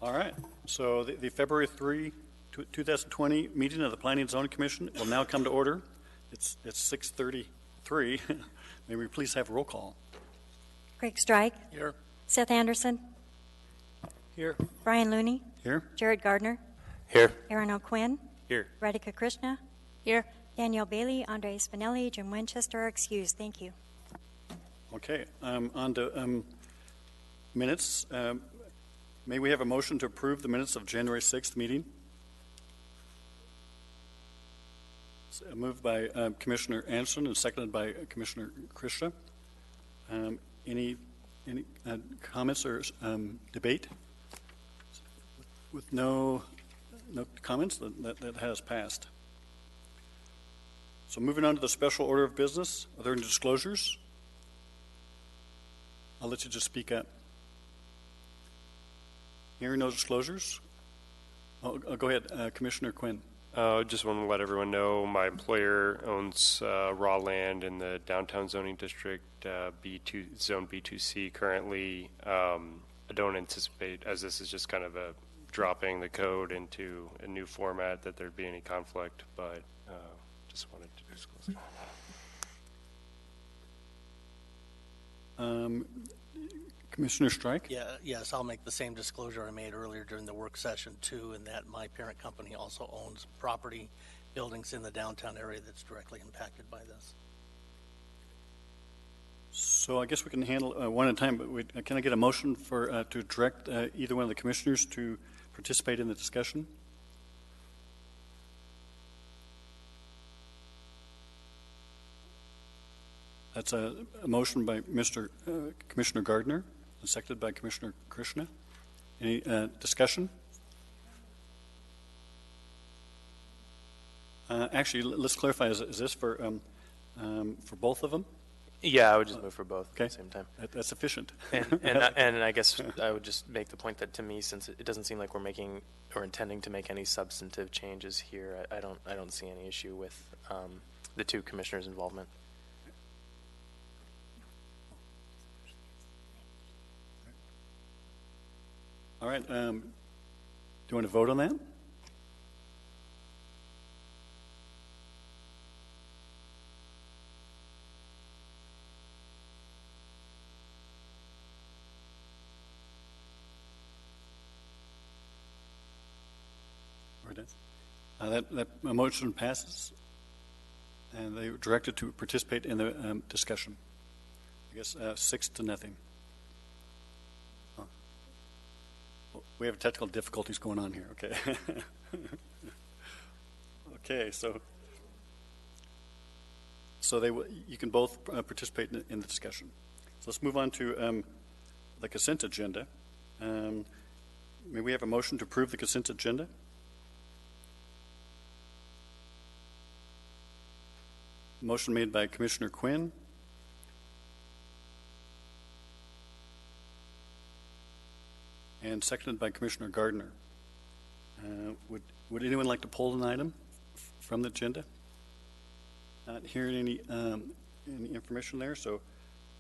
All right. So the February 3, 2020 meeting of the Planning and Zoning Commission will now come to order. It's 6:33. May we please have a roll call? Craig Strike. Here. Seth Anderson. Here. Brian Looney. Here. Jared Gardner. Here. Aaron O'Quinn. Here. Radhika Krishna. Here. Danielle Bailey, Andre Spinelli, Jim Winchester are excused. Thank you. Okay. On to minutes. May we have a motion to approve the minutes of January 6th meeting? Moved by Commissioner Anderson and seconded by Commissioner Krishna. Any comments or debate? With no comments, that has passed. So moving on to the special order of business, are there any disclosures? I'll let you just speak up. Hearing no disclosures? Go ahead, Commissioner Quinn. Just want to let everyone know my employer owns raw land in the downtown zoning district, B2 zone B2C currently. I don't anticipate, as this is just kind of a dropping the code into a new format, that there'd be any conflict, but just wanted to disclose that. Commissioner Strike? Yes, I'll make the same disclosure I made earlier during the work session too, in that my parent company also owns property, buildings in the downtown area that's directly impacted by this. So I guess we can handle one at a time, but can I get a motion for to direct either one of the commissioners to participate in the discussion? That's a motion by Commissioner Gardner, and seconded by Commissioner Krishna. Any discussion? Actually, let's clarify. Is this for both of them? Yeah, I would just move for both okay. At the same time. That's efficient. And I guess I would just make the point that to me, since it doesn't seem like we're making or intending to make any substantive changes here, I don't see any issue with the two commissioners' involvement. All right. Do you want to vote on that? That motion passes, and they were directed to participate in the discussion. I guess 6-0. We have technical difficulties going on here. Okay. Okay. So you can both participate in the discussion. So let's move on to the consent agenda. May we have a motion to approve the consent agenda? Motion made by Commissioner Quinn. And seconded by Commissioner Gardner. Would anyone like to pull an item from the agenda? Not hearing any information there, so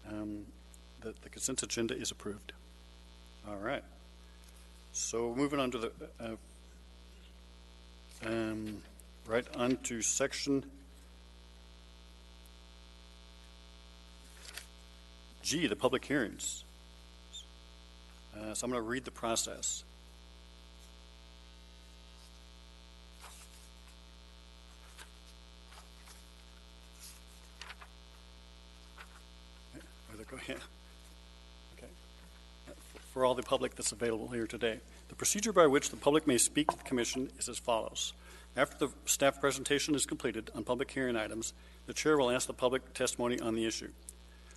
the consent agenda is approved. All right. So moving on to the right on to section G, the public hearings. So I'm going to read the process. Go ahead. Okay. For all the public that's available here today, the procedure by which the public may speak to the Commission is as follows. After the staff presentation is completed on public hearing items, the chair will ask the public testimony on the issue.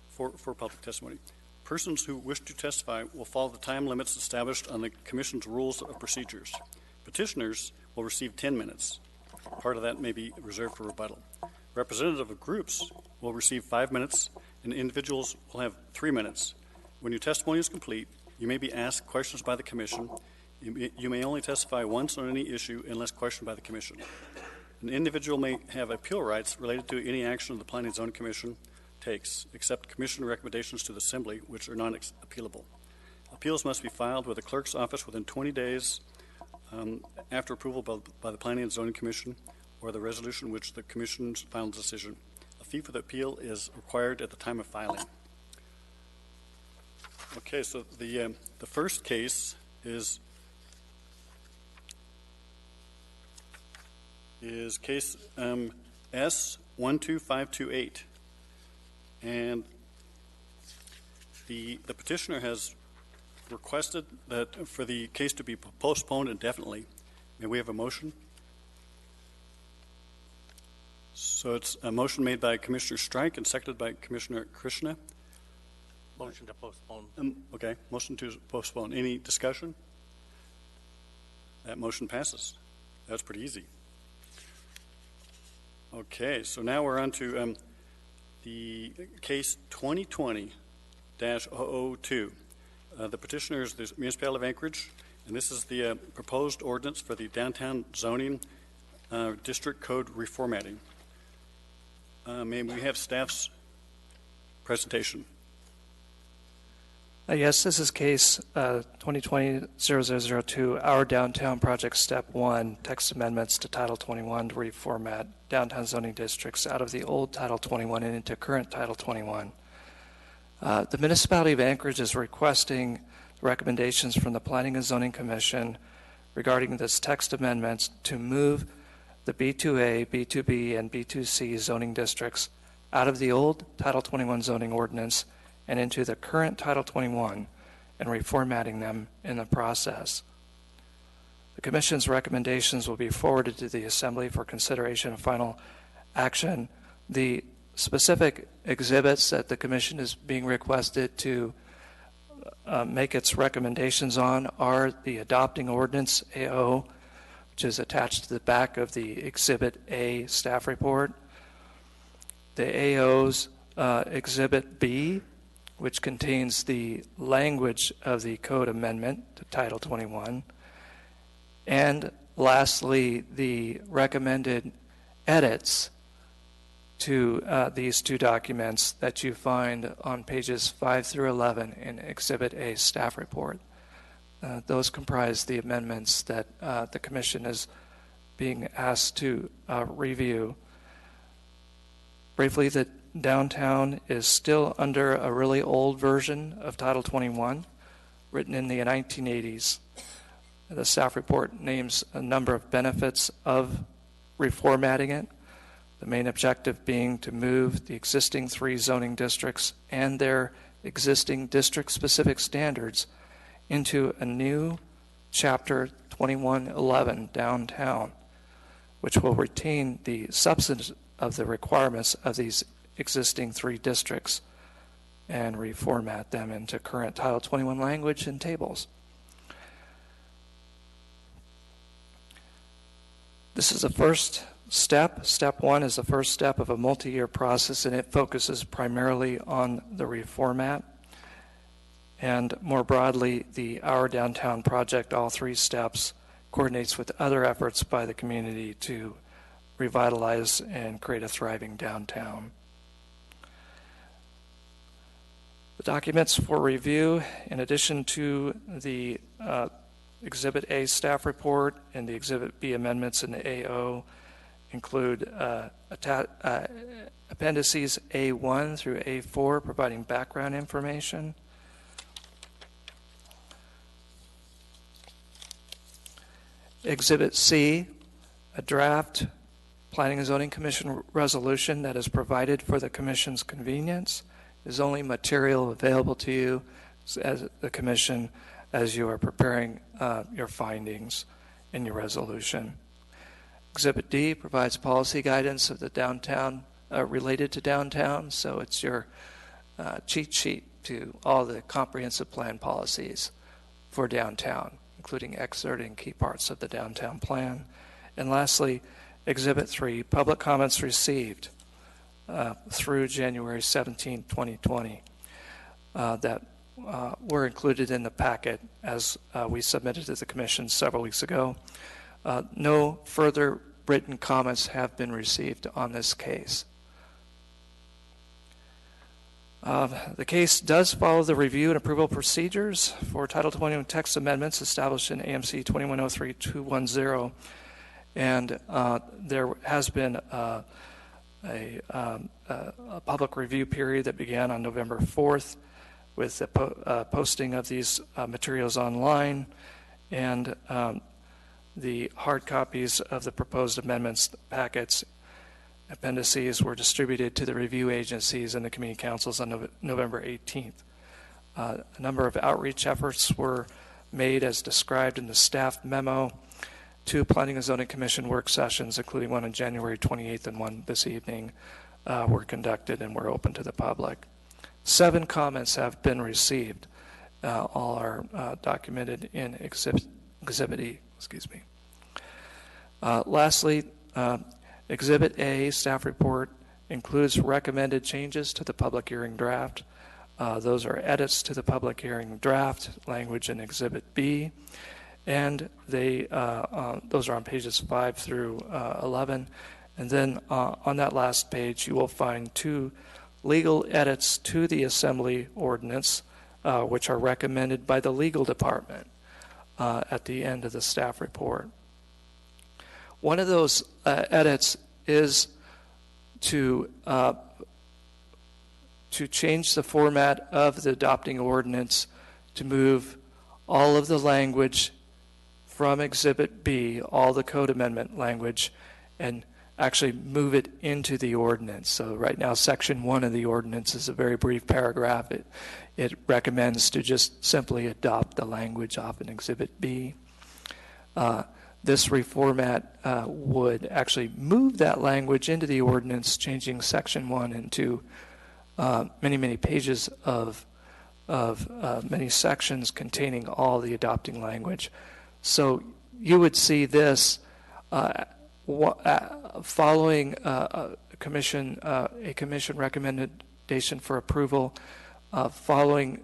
For public testimony, persons who wish to testify will follow the time limits established on the Commission's rules of procedures. Petitioners will receive 10 minutes. Part of that may be reserved for rebuttal. Representative of groups will receive 5 minutes, and individuals will have 3 minutes. When your testimony is complete, you may be asked questions by the Commission. You may only testify once on any issue unless questioned by the Commission. An individual may have appeal rights related to any action of the Planning and Zoning Commission takes, except Commission recommendations to the Assembly, which are non-appealable. Appeals must be filed with the clerk's office within 20 days after approval by the Planning and Zoning Commission or the resolution which the Commission's final decision. A fee for the appeal is required at the time of filing. Okay, so the first case is case S12528, and the petitioner has requested that for the case to be postponed indefinitely. May we have a motion? So it's a motion made by Commissioner Strike and seconded by Commissioner Krishna. Motion to postpone. Okay, motion to postpone. Any discussion? That motion passes. That's pretty easy. Okay, so now we're on to the case 2020-002. The petitioner is the municipality of Anchorage, and this is the proposed ordinance for the downtown zoning district code reformatting. May we have staff's presentation? Yes, this is case 2020-0002, Our Downtown Project Step 1, text amendments to Title 21 to reformat downtown zoning districts out of the old Title 21 and into current Title 21. The municipality of Anchorage is requesting recommendations from the Planning and Zoning Commission regarding this text amendments to move the B2A, B2B, and B2C zoning districts out of the old Title 21 zoning ordinance and into the current Title 21 and reformatting them in the process. The Commission's recommendations will be forwarded to the Assembly for consideration and final action. The specific exhibits that the Commission is being requested to make its recommendations on are the adopting ordinance AO, which is attached to the back of the Exhibit A staff report, the AO's Exhibit B, which contains the language of the code amendment to Title 21, and lastly, the recommended edits to these two documents that you find on pages 5 through 11 in Exhibit A staff report. Those comprise the amendments that the Commission is being asked to review. Briefly, the downtown is still under a really old version of Title 21, written in the 1980s. The staff report names a number of benefits of reformatting it, the main objective being to move the existing 3 zoning districts and their existing district-specific standards into a new Chapter 2111 downtown, which will retain the substance of the requirements of these existing 3 districts and reformat them into current Title 21 language and tables. This is the first step. Step 1 is the first step of a multi-year process, and it focuses primarily on the reformat. And more broadly, the Our Downtown project, all 3 steps, coordinates with other efforts by the community to revitalize and create a thriving downtown. The documents for review, in addition to the Exhibit A staff report and the Exhibit B amendments in the AO, include appendices A1 through A4, providing background information. Exhibit C, a draft Planning and Zoning Commission resolution that is provided for the Commission's convenience, is only material available to you as the Commission as you are preparing your findings in your resolution. Exhibit D provides policy guidance of the downtown related to downtown, so it's your cheat sheet to all the comprehensive plan policies for downtown, including excerpting key parts of the downtown plan. And lastly, Exhibit 3, public comments received through January 17, 2020 that were included in the packet as we submitted to the Commission several weeks ago. No further written comments have been received on this case. The case does follow the review and approval procedures for Title 21 text amendments established in AMC 2103-210, and there has been a public review period that began on November 4th with the posting of these materials online, and the hard copies of the proposed amendments packets appendices were distributed to the review agencies and the community councils on November 18th. A number of outreach efforts were made as described in the staff memo. 2 Planning and Zoning Commission work sessions, including one on January 28th and one this evening, were conducted and were open to the public. 7 comments have been received. All are documented in Exhibit E. Excuse me. Lastly, Exhibit A, staff report, includes recommended changes to the public hearing draft. Those are edits to the public hearing draft language in Exhibit B, and those are on pages 5 through 11. And then on that last page, you will find 2 legal edits to the Assembly ordinance, which are recommended by the legal department at the end of the staff report. One of those edits is to change the format of the adopting ordinance to move all of the language from Exhibit B, all the code amendment language, and actually move it into the ordinance. So right now, Section 1 of the ordinance is a very brief paragraph. It recommends to just simply adopt the language off in Exhibit B. This reformat would actually move that language into the ordinance, changing Section 1 into many, many pages of many sections containing all the adopting language. So you would see this following a commission recommendation for approval, following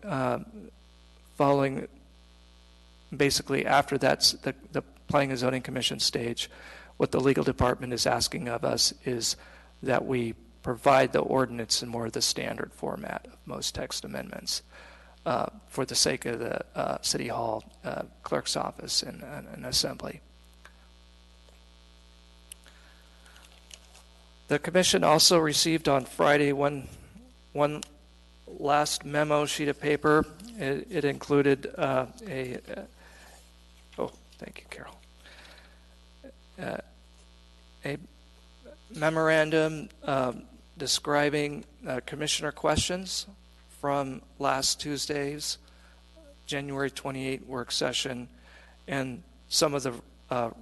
basically after that's the Planning and Zoning Commission stage. What the legal department is asking of us is that we provide the ordinance in more of the standard format of most text amendments for the sake of the City Hall clerk's office and Assembly. The Commission also received on Friday one last memo sheet of paper. It included thank you, Carol. A memorandum describing commissioner questions from last Tuesday's January 28 work session and some of the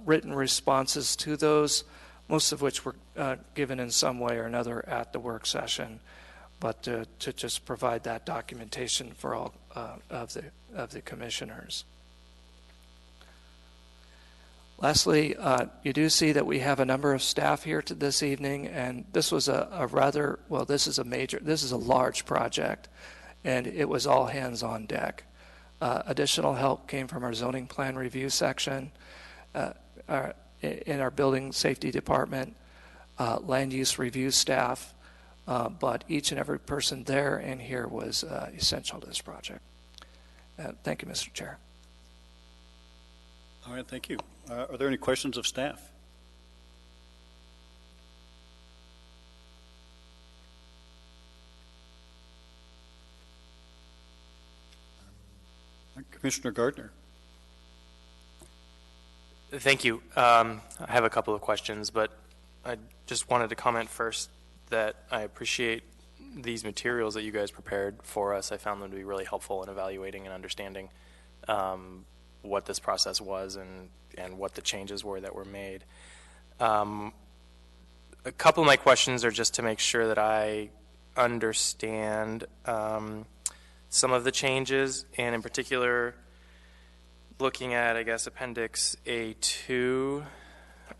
written responses to those, most of which were given in some way or another at the work session, but to just provide that documentation for all of the commissioners. Lastly, you do see that we have a number of staff here this evening, and this was this is a large project, and it was all hands on deck. Additional help came from our zoning plan review section, in our building safety department, land use review staff, but each and every person there and here was essential to this project. Thank you, Mr. Chair. All right, thank you. Are there any questions of staff? Commissioner Gardner. Thank you. I have a couple of questions, but I just wanted to comment first that I appreciate these materials that you guys prepared for us. I found them to be really helpful in evaluating and understanding what this process was and what the changes were that were made. A couple of my questions are just to make sure that I understand some of the changes, and in particular, looking at, I guess, Appendix A2,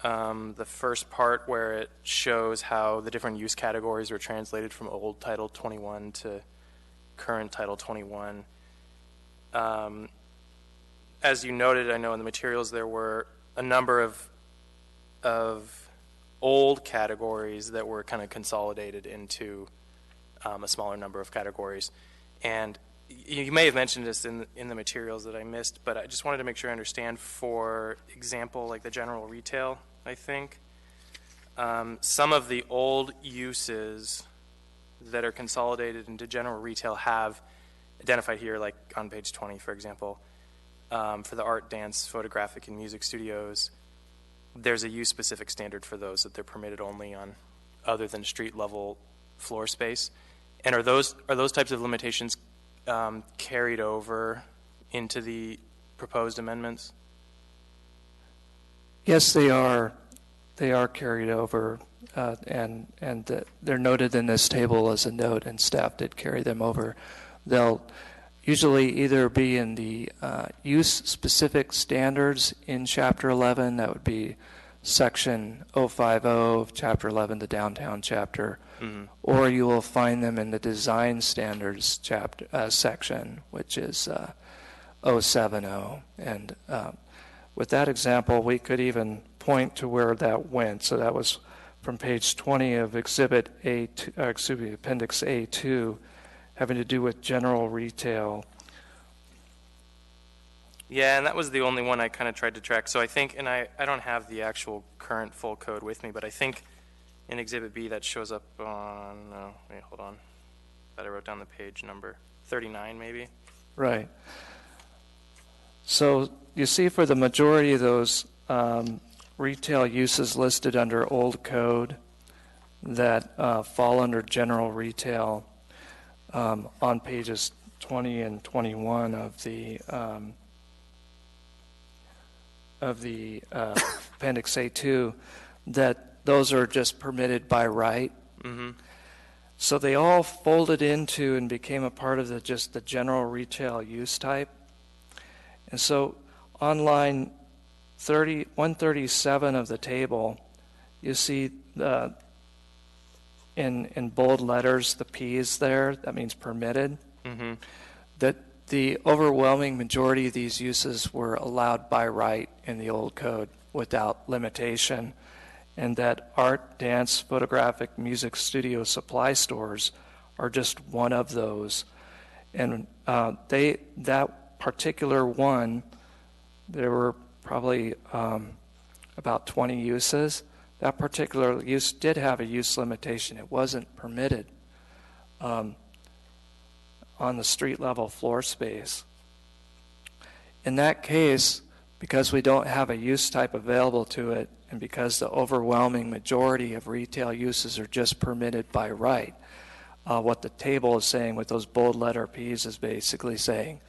the first part where it shows how the different use categories were translated from old Title 21 to current Title 21. As you noted, I know in the materials there were a number of old categories that were kind of consolidated into a smaller number of categories. And you may have mentioned this in the materials that I missed, but I just wanted to make sure I understand. For example, like the general retail, I think, some of the old uses that are consolidated into general retail have identified here, like on page 20, for example, for the art, dance, photographic, and music studios, there's a use-specific standard for those, that they're permitted only on other than street-level floor space. And are those types of limitations carried over into the proposed amendments? Yes, they are. They are carried over, and they're noted in this table as a note, and staff did carry them over. They'll usually either be in the use-specific standards in Chapter 11. That would be Section 050 of Chapter 11, the downtown chapter, or you will find them in the design standards chapter section, which is 070. And with that example, we could even point to where that went. So that was from page 20 of Exhibit A2, Appendix A2, having to do with general retail. Yeah, and that was the only one I kind of tried to track. So I think, and I don't have the actual current full code with me, but I think in Exhibit B that shows up on, wait, hold on. Thought I wrote down the page number. 39 maybe? Right. So you see for the majority of those retail uses listed under old code that fall under general retail on pages 20 and 21 of the Appendix A2, that those are just permitted by right. Mm-hmm. So they all folded into and became a part of just the general retail use type. And so on line 137 of the table, you see in bold letters the P's there. That means permitted. Mm-hmm. That the overwhelming majority of these uses were allowed by right in the old code without limitation, and that art, dance, photographic, music studio supply stores are just one of those. And that particular one, there were probably about 20 uses. That particular use did have a use limitation. It wasn't permitted on the street level floor space. In that case, because we don't have a use type available to it, and because the overwhelming majority of retail uses are just permitted by right, what the table is saying with those bold letter P's is basically saying,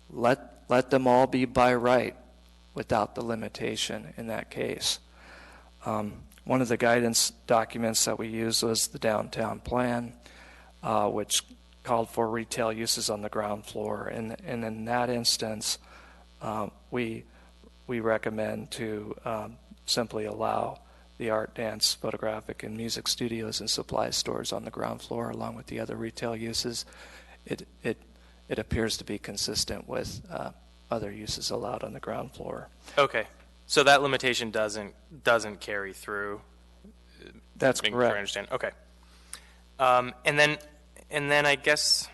let them all be by right without the limitation in that case. One of the guidance documents that we used was the downtown plan, which called for retail uses on the ground floor. And in that instance, we recommend to simply allow the art, dance, photographic, and music studios and supply stores on the ground floor along with the other retail uses. It appears to be consistent with other uses allowed on the ground floor. Okay, so that limitation doesn't carry through. That's Making correct. sure I understand. Okay, and then I guess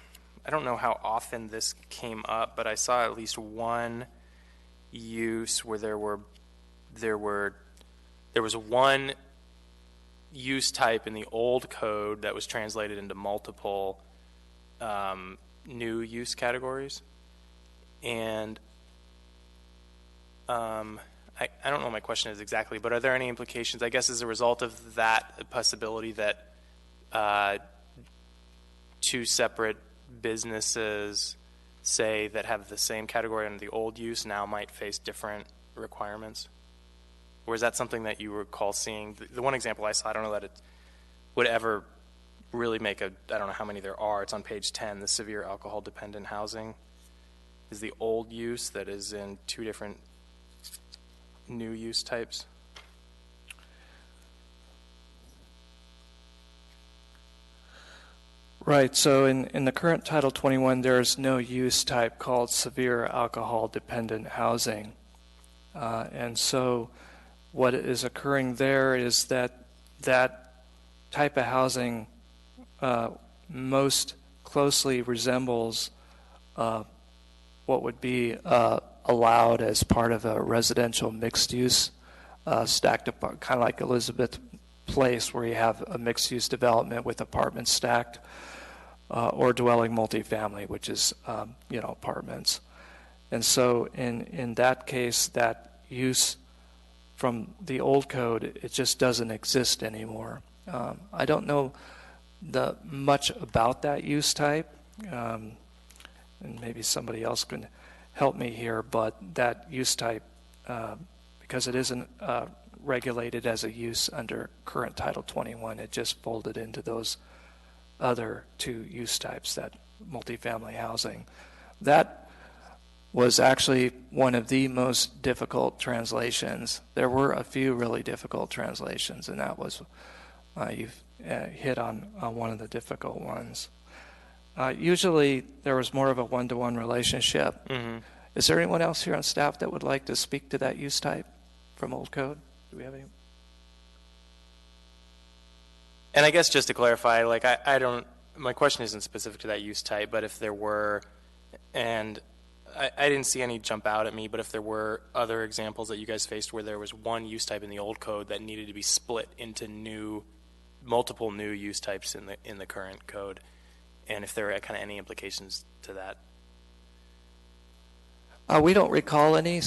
I don't know how often this came up, but I saw at least one use where there was one use type in the old code that was translated into multiple new use categories. And I don't know what my question is exactly, but are there any implications, I guess, as a result of that possibility that two separate businesses, say, that have the same category under the old use now might face different requirements? Or is that something that you recall seeing? The one example I saw, I don't know that it would ever really make I don't know how many there are. It's on page 10, the severe alcohol dependent housing is the old use that is in two different new use types. Right, so in the current Title 21, there is no use type called severe alcohol dependent housing. And so what is occurring there is that type of housing most closely resembles what would be allowed as part of a residential mixed-use stacked up, kind of like Elizabeth Place, where you have a mixed-use development with apartments stacked, or dwelling multifamily, which is apartments. And so in that case, that use from the old code, it just doesn't exist anymore. I don't know much about that use type, and maybe somebody else can help me here, but that use type, because it isn't regulated as a use under current Title 21, it just folded into those other two use types, that multifamily housing. That was actually one of the most difficult translations. There were a few really difficult translations, and that was, you've hit on one of the difficult ones. Usually there was more of a one-to-one relationship. Mm-hmm. Is there anyone else here on staff that would like to speak to that use type from Old Code? Do we have any? And I guess just to clarify, like I don't, my question isn't specific to that use type, but if there were, and I didn't see any jump out at me, but if there were other examples that you guys faced where there was one use type in the old code that needed to be split into multiple new use types in the current code, and if there are kind of any implications to that. We don't recall any.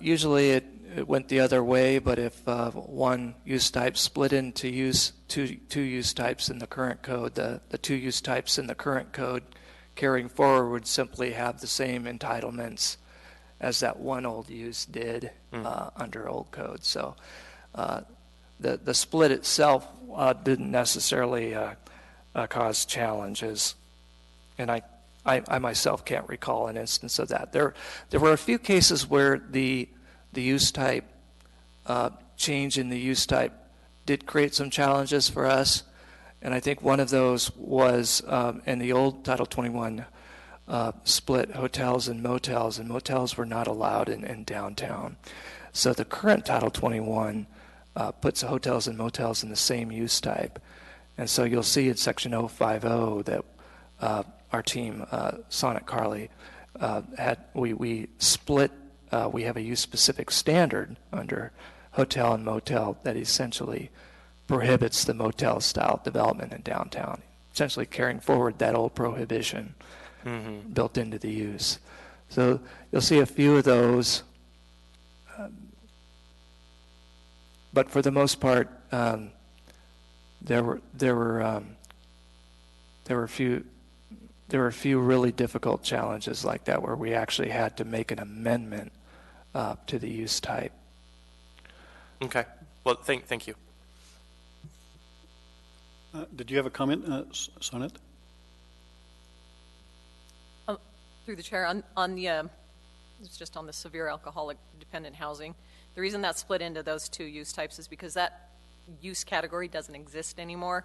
Usually it went the other way, but if one use type split into two use types in the current code, the two use types in the current code carrying forward would simply have the same entitlements as that one old use did under old code. So the split itself didn't necessarily cause challenges, and I myself can't recall an instance of that. There were a few cases where the use type change in the use type did create some challenges for us, and I think one of those was in the old Title 21 split hotels and motels were not allowed in downtown. So the current Title 21 puts hotels and motels in the same use type, and so you'll see in Section 050 that our team, Sonnet Carly, we split. We have a use-specific standard under hotel and motel that essentially prohibits the motel-style development in downtown, essentially carrying forward that old prohibition built into the use. So you'll see a few of those, but for the most part, there were a few really difficult challenges like that where we actually had to make an amendment to the use type. Okay. Well, thank you. Did you have a comment, Sonnet? Through the chair, on the it's just on the severe alcoholic dependent housing. The reason that's split into those two use types is because that use category doesn't exist anymore.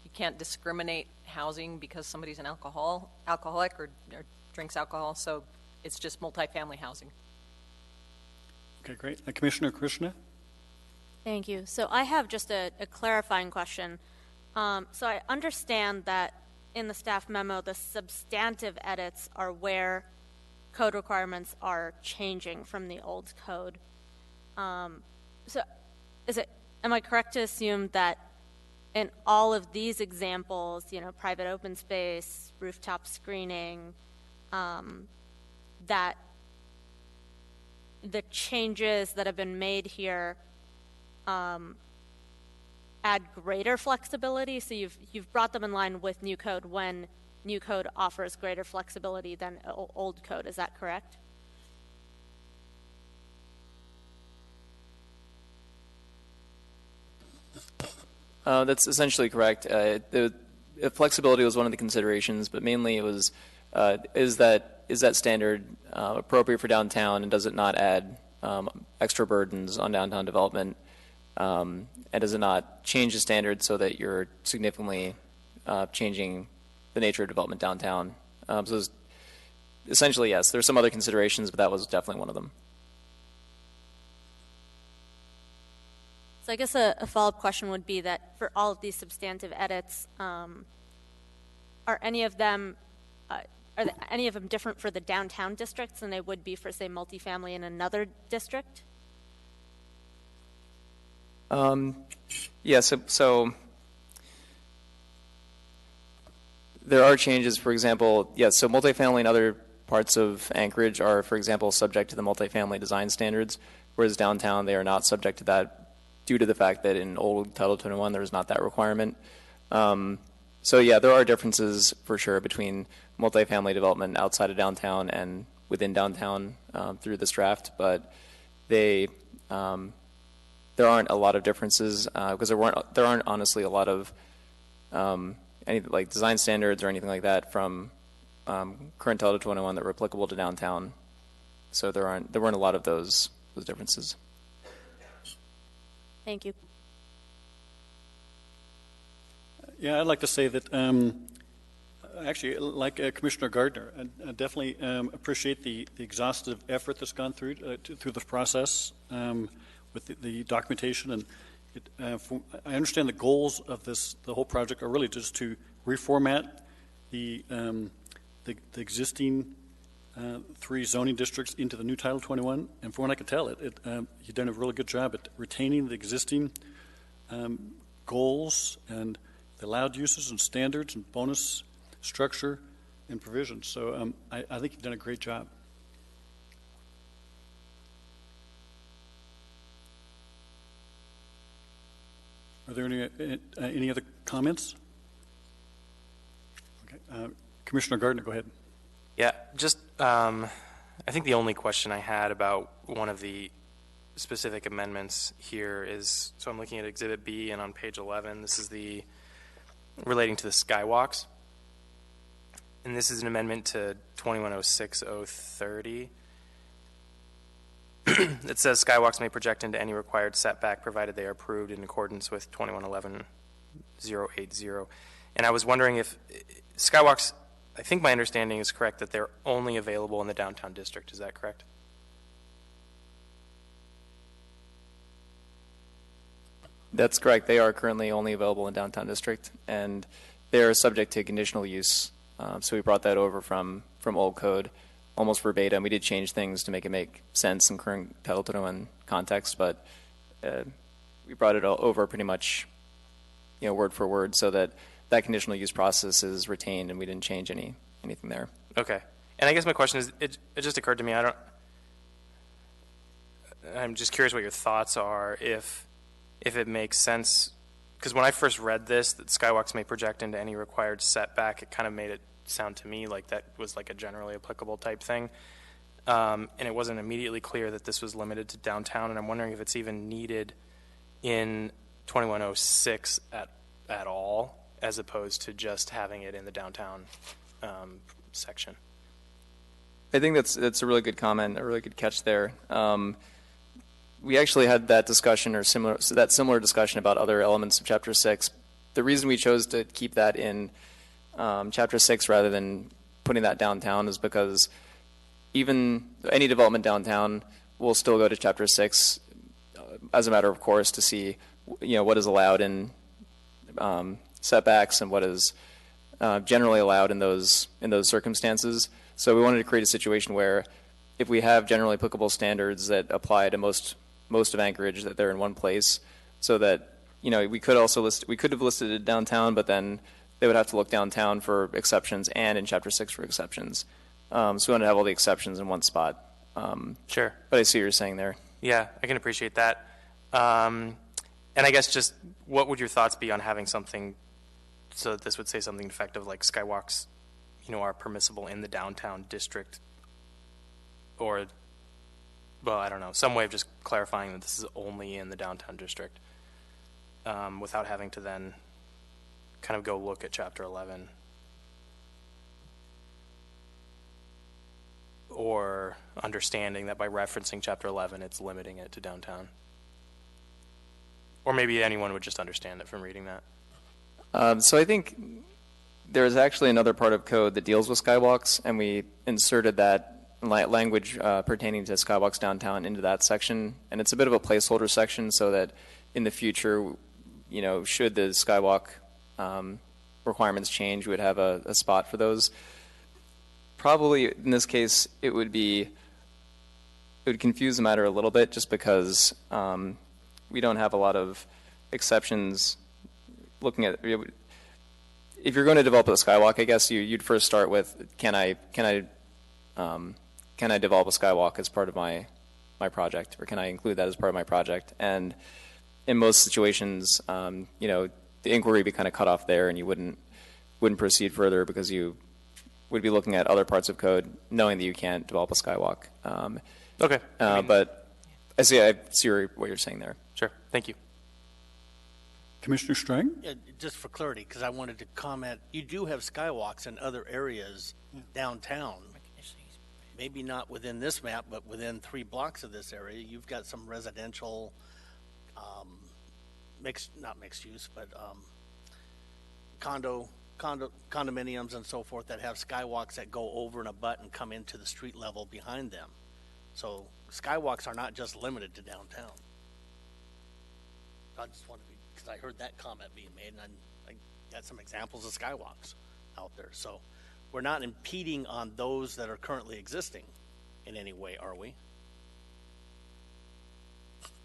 You can't discriminate housing because somebody's an alcoholic or drinks alcohol, so it's just multifamily housing. Okay, great. Commissioner Krishna? Thank you. So I have just a clarifying question. So I understand that in the staff memo, the substantive edits are where code requirements are changing from the old code. So am I correct to assume that in all of these examples, private open space, rooftop screening, that the changes that have been made here add greater flexibility? So you've brought them in line with new code when new code offers greater flexibility than old code. Is that correct? That's essentially correct. The flexibility was one of the considerations, but mainly it was is that standard appropriate for downtown, and does it not add extra burdens on downtown development, and does it not change the standard so that you're significantly changing the nature of development downtown? So essentially, yes, there's some other considerations, but that was definitely one of them. So I guess a follow-up question would be that for all of these substantive edits, are are any of them any of them different for the downtown districts than they would be for, say, multifamily in another district? Yeah, so there are changes. For example, so multifamily in other parts of Anchorage are, for example, subject to the multifamily design standards, whereas downtown they are not subject to that due to the fact that in old Title 21 there is not that requirement. So yeah, there are differences for sure between multifamily development outside of downtown and within downtown through this draft, but there aren't a lot of differences because there aren't honestly a lot of any like design standards or anything like that from current Title 21 that were applicable to downtown. So there weren't a lot of those differences. Thank you. Yeah, I'd like to say that actually, like Commissioner Gardner, I definitely appreciate the exhaustive effort that's gone through this process with the documentation, and I understand the goals of the whole project are really just to reformat the existing 3 zoning districts into the new Title 21, and from what I could tell, you've done a really good job at retaining the existing goals and the allowed uses and standards and bonus structure and provisions. So I think you've done a great job. Are there any other comments? Okay, Commissioner Gardner, go ahead. Yeah, just I think the only question I had about one of the specific amendments here is, so I'm looking at Exhibit B, and on page 11, this is the relating to the skywalks. And this is an amendment to 2106-030. It says skywalks may project into any required setback provided they are approved in accordance with 2111-080. And I was wondering if skywalks, I think my understanding is correct that they're only available in the downtown district. Is that correct? That's correct. They are currently only available in downtown district, and they are subject to conditional use. So we brought that over from old code, almost verbatim. We did change things to make it make sense in current Title 21 context, but we brought it over pretty much, word for word, so that conditional use process is retained, and we didn't change anything there. Okay. And I guess my question is, it just occurred to me, I'm just curious what your thoughts are if it makes sense, because when I first read this, that skywalks may project into any required setback, it kind of made it sound to me like that was like a generally applicable type thing. And it wasn't immediately clear that this was limited to downtown, and I'm wondering if it's even needed in 2106 at all, as opposed to just having it in the downtown section. I think that's a really good comment, a really good catch there. We actually had that discussion or similar discussion about other elements of Chapter 6. The reason we chose to keep that in Chapter 6 rather than putting that downtown is because even any development downtown will still go to Chapter 6 as a matter of course to see what is allowed in setbacks and what is generally allowed in those circumstances. So we wanted to create a situation where if we have generally applicable standards that apply to most of Anchorage, that they're in one place, so that we could have listed it downtown, but then they would have to look downtown for exceptions and in Chapter 6 for exceptions. So we want to have all the exceptions in one spot. Sure. But I see what you're saying there. Yeah, I can appreciate that. And I guess just what would your thoughts be on having something, so that this would say something effective like skywalks, are permissible in the downtown district, or, well, I don't know, some way of just clarifying that this is only in the downtown district, without having to then kind of go look at Chapter 11. Or understanding that by referencing Chapter 11, it's limiting it to downtown. Or maybe anyone would just understand it from reading that. So I think there's actually another part of code that deals with skywalks, and we inserted that language pertaining to skywalks downtown into that section. And it's a bit of a placeholder section so that in the future, should the skywalk requirements change, we would have a spot for those. Probably in this case, it would confuse the matter a little bit, just because we don't have a lot of exceptions. Looking at, if you're going to develop a skywalk, I guess you'd first start with, can I develop a skywalk as part of my project, or can I include that as part of my project? And in most situations, you know, the inquiry would be kind of cut off there, and you wouldn't proceed further, because you would be looking at other parts of code, knowing that you can't develop a skywalk. Okay. But I see what you're saying there. Sure. Thank you. Commissioner Strang? Yeah, just for clarity, because I wanted to comment, you do have skywalks in other areas downtown. Maybe not within this map, but within 3 blocks of this area, you've got some residential, not mixed use, but condominiums and so forth that have skywalks that go over and abut and come into the street level behind them. So skywalks are not just limited to downtown. I just wanted to, because I heard that comment being made, and I got some examples of skywalks out there. So we're not impeding on those that are currently existing in any way, are we?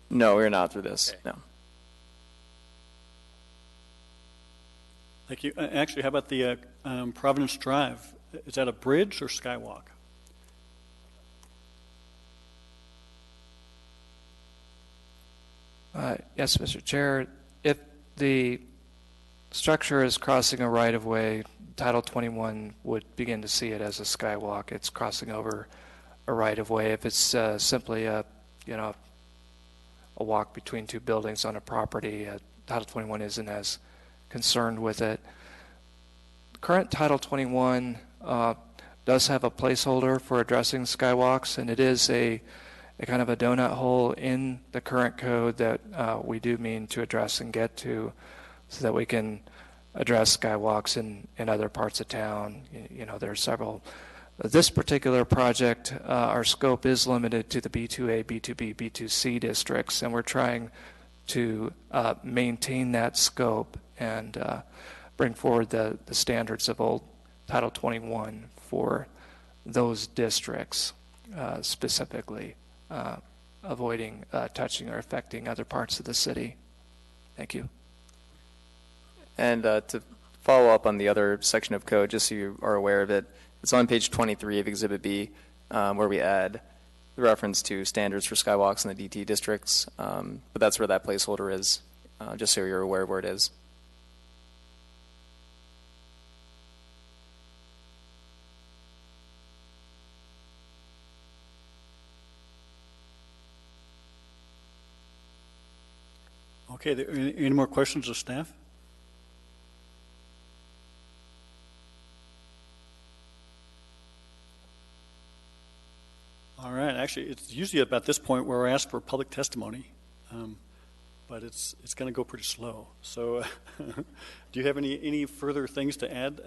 No, we're not through this. Okay. No. Thank you. Actually, how about the Providence Drive? Is that a bridge or skywalk? Yes, Mr. Chair. If the structure is crossing a right-of-way, Title 21 would begin to see it as a skywalk. It's crossing over a right-of-way. If it's simply a walk between 2 buildings on a property, Title 21 isn't as concerned with it. Current Title 21 does have a placeholder for addressing skywalks, and it is a kind of a donut hole in the current code that we do mean to address and get to, so that we can address skywalks in other parts of town. You know, there are several. This particular project, our scope is limited to the B2A, B2B, B2C districts, and we're trying to maintain that scope and bring forward the standards of old Title 21 for those districts, specifically avoiding touching or affecting other parts of the city. Thank you. And to follow up on the other section of code, just so you are aware of it, it's on page 23 of Exhibit B, where we add the reference to standards for skywalks in the DT districts. But that's where that placeholder is, just so you're aware of where it is. Okay, any more questions of staff? All right, actually, it's usually about this point where we're asked for public testimony, but it's going to go pretty slow. So do you have any further things to add,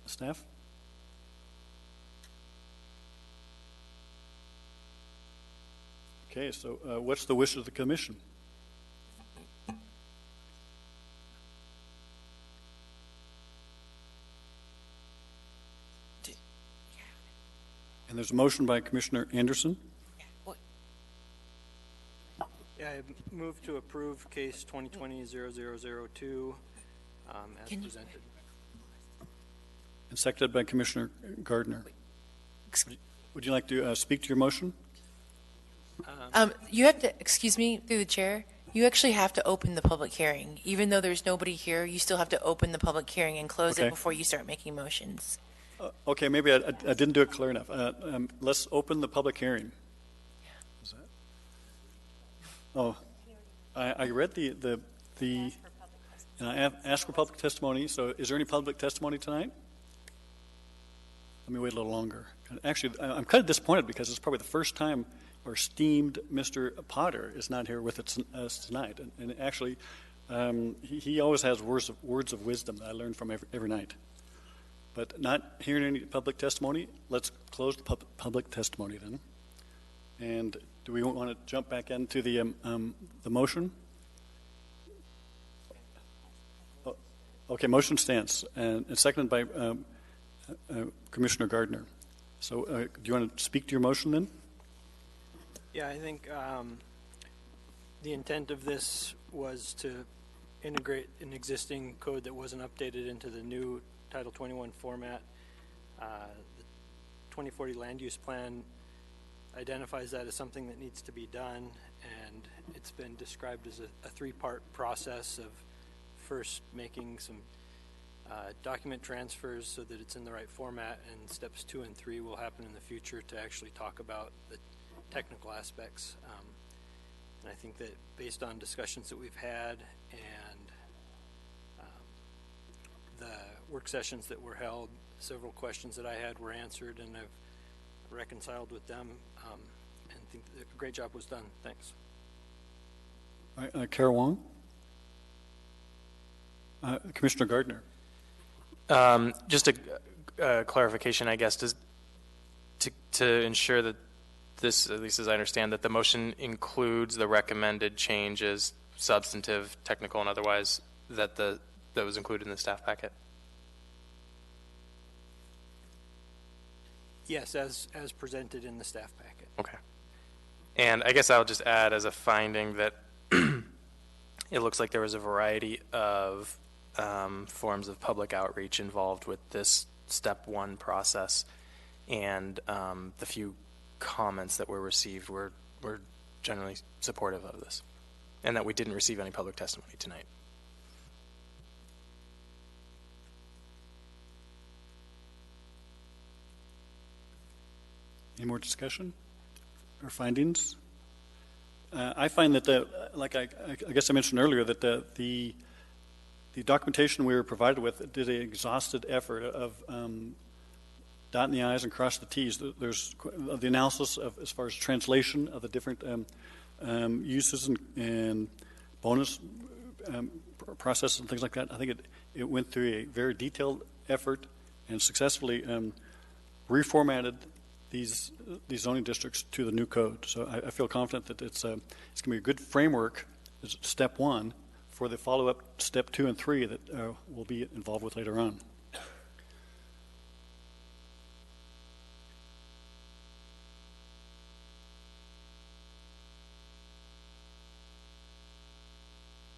staff? Okay, so what's the wish of the commission? And there's a motion by Commissioner Anderson. Yeah, I move to approve case 2020-0002 as presented. And seconded by Commissioner Gardner. Would you like to speak to your motion? You have to, excuse me, through the chair, you actually have to open the public hearing. Even though there's nobody here, you still have to open the public hearing and close Okay. it before you start making motions. Okay, maybe I didn't do it clear enough. Let's open the public hearing. Is that? Oh, I read the and I asked for public testimony. So is there any public testimony tonight? Let me wait a little longer. Actually, I'm kind of disappointed because it's probably the first time our esteemed Mr. Potter is not here with us tonight. And actually, he always has words of wisdom that I learn from every night. But not hearing any public testimony, let's close the public testimony then. And do we want to jump back into the motion? Okay, motion stands, and it's seconded by Commissioner Gardner. So do you want to speak to your motion then? Yeah, I think the intent of this was to integrate an existing code that wasn't updated into the new Title 21 format. The 2040 land use plan identifies that as something that needs to be done, and it's been described as a three-part process of first making some document transfers so that it's in the right format, and steps 2 and 3 will happen in the future to actually talk about the technical aspects. And I think that based on discussions that we've had and the work sessions that were held, several questions that I had were answered, and I've reconciled with them, and think that a great job was done. Thanks. All right, Kara Wong? Commissioner Gardner? Just a clarification, I guess, to ensure that this, at least as I understand, that the motion includes the recommended changes, substantive, technical, and otherwise, that was included in the staff packet. Yes, as presented in the staff packet. Okay. And I guess I'll just add as a finding that it looks like there was a variety of forms of public outreach involved with this step 1 process, and the few comments that were received were generally supportive of this, and that we didn't receive any public testimony tonight. Any more discussion or findings? I find that, like I guess I mentioned earlier, that the documentation we were provided with did an exhausted effort of dotting the I's and crossing the T's. There's the analysis of as far as translation of the different uses and bonus processes and things like that. I think it went through a very detailed effort and successfully reformatted these zoning districts to the new code. So I feel confident that it's going to be a good framework as step 1 for the follow-up step 2 and 3 that we'll be involved with later on.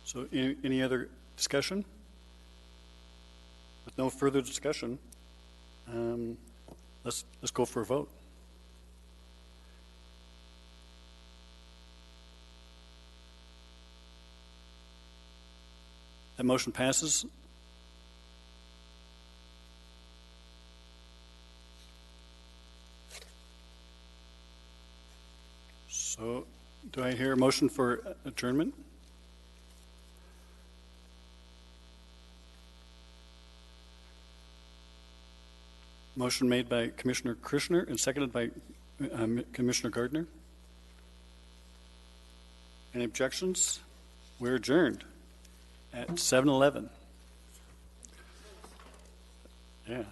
So any other discussion? With no further discussion, let's go for a vote. That motion passes. So, do I hear a motion for adjournment? Motion made by Commissioner Krishner and seconded by Commissioner Gardner. Any objections? We're adjourned at 7:11. Yeah.